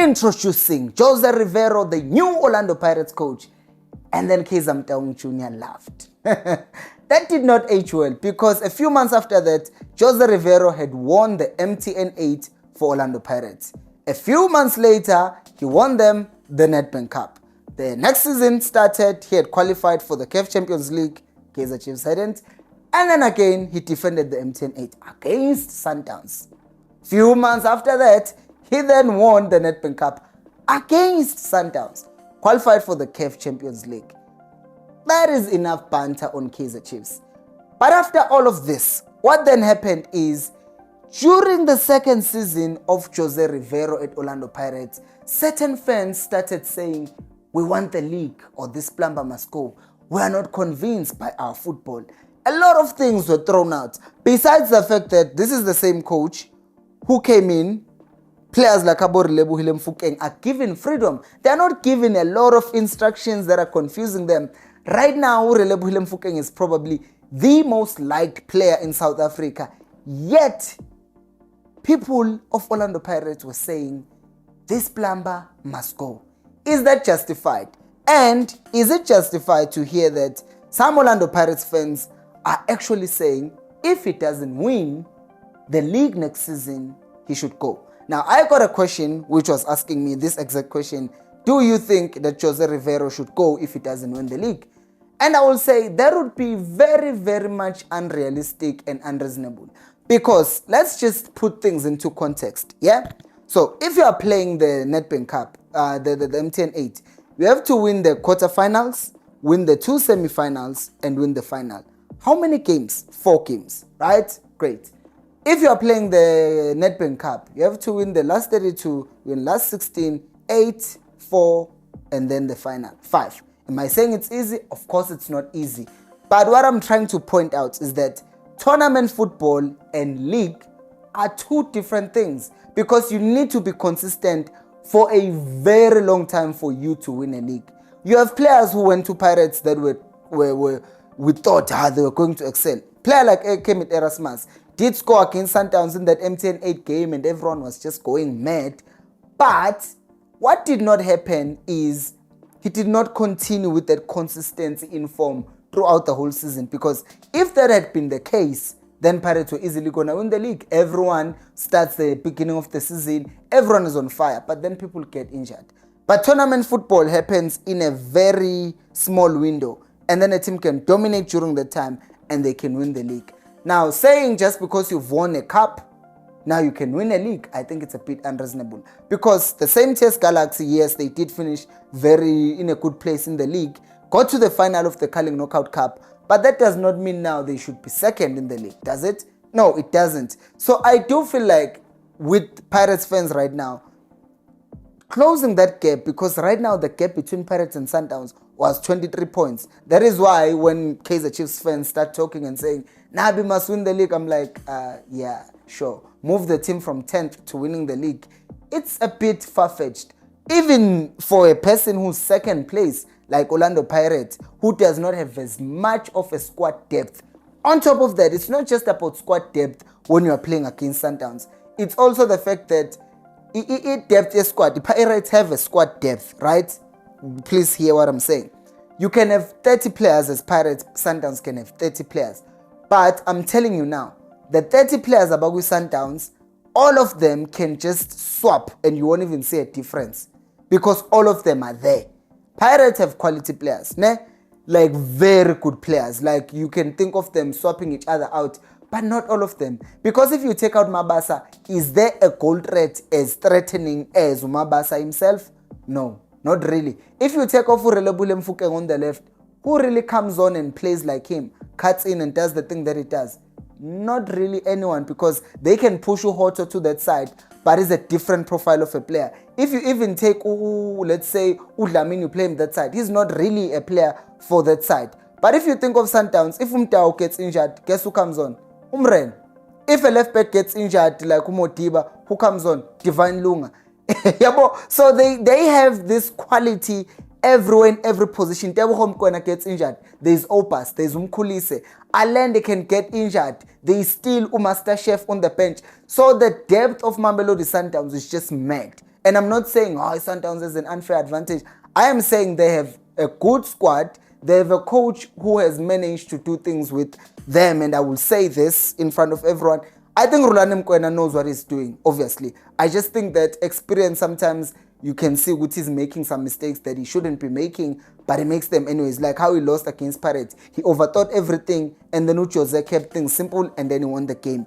Introducing Jose Riveiro, the new Orlando Pirates coach. And then Kaizer Motaung Jr. laughed. That did not age well because a few months after that, Jose Riveiro had won the MTN 8 for Orlando Pirates. A few months later, he won them the Nedbank Cup. The next season started, he had qualified for the CAF Champions League, Kaizer Chiefs hadn't, and then again, he defended the MTN 8 against Sundowns. Few months after that, he then won the Nedbank Cup against Sundowns, qualified for the CAF Champions League. That is enough banter on Kaizer Chiefs. But after all of this, what then happened is, during the second season of Jose Riveiro at Orlando Pirates, certain fans started saying, we want the league or this plumber must go. We are not convinced by our football. A lot of things were thrown out. Besides the fact that this is the same coach who came in, players like Relebohile Mofokeng are given freedom. They are not given a lot of instructions that are confusing them. Right now, Relebohile Mofokeng is probably the most liked player in South Africa. Yet, people of Orlando Pirates were saying, this plumber must go. Is that justified? And is it justified to hear that some Orlando Pirates fans are actually saying, if he doesn't win the league next season, he should go? Now, I got a question which was asking me this exact question. Do you think that Jose Riveiro should go if he doesn't win the league? And I will say that would be very, very much unrealistic and unreasonable. Because let's just put things into context, yeah? So, if you are playing the Nedbank Cup, the MTN 8, you have to win the quarterfinals, win the 2 semifinals, and win the final. How many games? 4 games, right? Great. If you are playing the Nedbank Cup, you have to win the last 32, win last 16, 8, 4, and then the final, 5. Am I saying it's easy? Of course it's not easy. But what I'm trying to point out is that tournament football and league are 2 different things, because you need to be consistent for a very long time for you to win a league. You have players who went to Pirates that we thought they were going to excel. Player like Kemit Erasmus did score against Sundowns in that MTN 8 game and everyone was just going mad. But what did not happen is he did not continue with that consistency in form throughout the whole season, because if that had been the case, then Pirates were easily going to win the league. Everyone starts the beginning of the season, everyone is on fire, but then people get injured. But tournament football happens in a very small window, and then a team can dominate during the time and they can win the league. Now, saying just because you've won a cup, now you can win a league, I think it's a bit unreasonable. Because the same TS Galaxy, yes, they did finish in a good place in the league, got to the final of the Carling Knockout Cup, but that does not mean now they should be second in the league, does it? No, it doesn't. So I do feel like with Pirates fans right now, closing that gap, because right now the gap between Pirates and Sundowns was 23 points. That is why when Kaizer Chiefs fans start talking and saying, Nabi must win the league, I'm like, yeah, sure. Move the team from 10th to winning the league. It's a bit far-fetched. Even for a person who's second place, like Orlando Pirates, who does not have as much of a squad depth. On top of that, it's not just about squad depth when you are playing against Sundowns. It's also the fact that depth is squad. The Pirates have a squad depth, right? Please hear what I'm saying. You can have 30 players as Pirates, Sundowns can have 30 players. But I'm telling you now, the 30 players about with Sundowns, all of them can just swap and you won't even see a difference, because all of them are there. Pirates have quality players, ne? Like very good players. Like you can think of them swapping each other out, but not all of them. Because if you take out Mabasa, is there a goal threat as threatening as Mabasa himself? No, not really. If you take off Relebohile Mofokeng on the left, who really comes on and plays like him, cuts in and does the thing that he does? Not really anyone, because they can push Uhoto to that side, but it's a different profile of a player. If you even take, let's say, Udlamini, you play him that side, he's not really a player for that side. But if you think of Sundowns, if Umtao gets injured, guess who comes on? Umren. If a left back gets injured, like Umotiba, who comes on? Divine Lunga. So they have this quality everywhere in every position. Tebo Homkwana gets injured, there's Opas, there's Umkulise. Alende can get injured, there's still Master Chef on the bench. So the depth of Mamelodi Sundowns is just mad. And I'm not saying, oh, Sundowns has an unfair advantage. I am saying they have a good squad. They have a coach who has managed to do things with them. And I will say this in front of everyone. I think Rulani Mkwena knows what he's doing, obviously. I just think that experience, sometimes you can see Guti is making some mistakes that he shouldn't be making, but he makes them anyways. Like how he lost against Pirates. He overthought everything, and then Jose kept things simple, and then he won the game.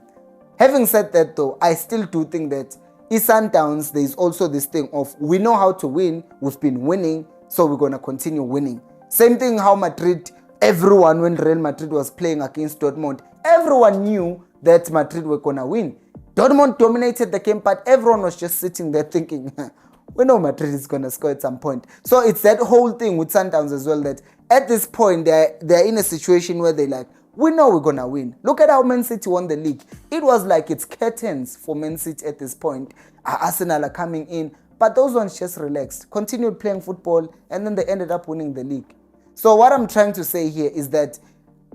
Having said that though, I still do think that in Sundowns, there is also this thing of, we know how to win, we've been winning, so we're going to continue winning. Same thing how Madrid, everyone, when Real Madrid was playing against Dortmund, everyone knew that Madrid were going to win. Dortmund dominated the game, but everyone was just sitting there thinking, we know Madrid is going to score at some point. So it's that whole thing with Sundowns as well, that at this point, they're in a situation where they're like, we know we're going to win. Look at how Man City won the league. It was like it's curtains for Man City at this point. Arsenal are coming in, but those ones just relaxed, continued playing football, and then they ended up winning the league. So what I'm trying to say here is that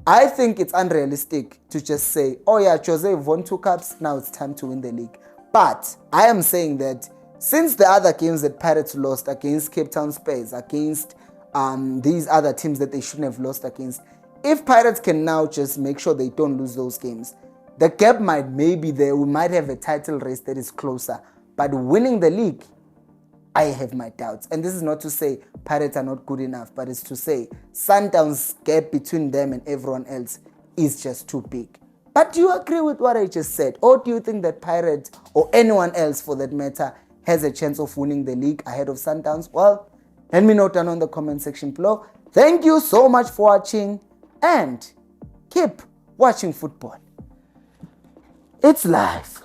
I think it's unrealistic to just say, oh yeah, Jose won 2 cups, now it's time to win the league. But I am saying that since the other games that Pirates lost against Cape Town Spurs, against these other teams that they shouldn't have lost against, if Pirates can now just make sure they don't lose those games, the gap might maybe there. We might have a title race that is closer. But winning the league, I have my doubts. And this is not to say Pirates are not good enough, but it's to say Sundowns' gap between them and everyone else is just too big. But do you agree with what I just said? Or do you think that Pirates, or anyone else for that matter, has a chance of winning the league ahead of Sundowns? Well, let me know down on the comment section below. Thank you so much for watching. And keep watching football. It's live.